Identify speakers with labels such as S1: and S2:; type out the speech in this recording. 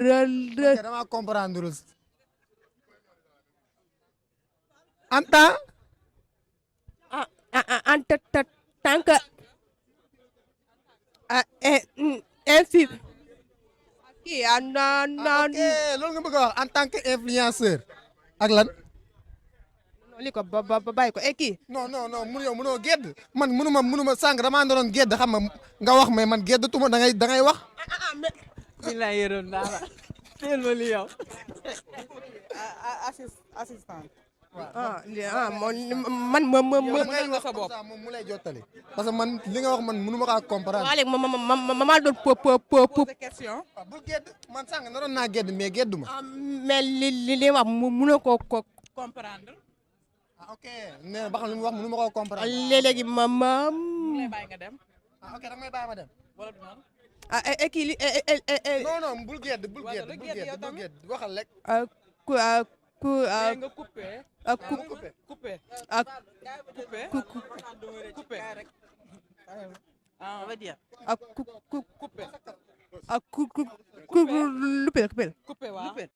S1: dama comprendre en tant
S2: en tant que infi kii
S1: ok loolu nga bëgg a wax en tant que influenceur ak lan
S2: li ko ba bàyyi ko kii
S1: non non non mun yow munoo gedd man munuma sànq damaa doon gedd xam nga wax mais man gedd tuma da ngay wax
S3: billaay yërëm naa la teel ma li yow assistant
S2: man
S1: ngay wax sa bopp moom mu lay jottali parce que man li nga wax man munuma kaa comprendre
S2: waa léegi ma doon
S3: question
S1: bul gedd man sànq naroon naa gedd mais geddu ma
S2: mais li wax mënoo ko
S3: comprendre
S1: ok nee na ba xam li mu wax munuma koo comprendre
S2: léegi
S3: mu lay bàyyi nga dem
S1: ok da may bàyyi ma dem
S3: wala du noonu
S2: kii li
S1: non non bul gedd waxal rek
S2: ku
S3: nga coupé coupé coupé on va dire coupé
S2: coupé waaw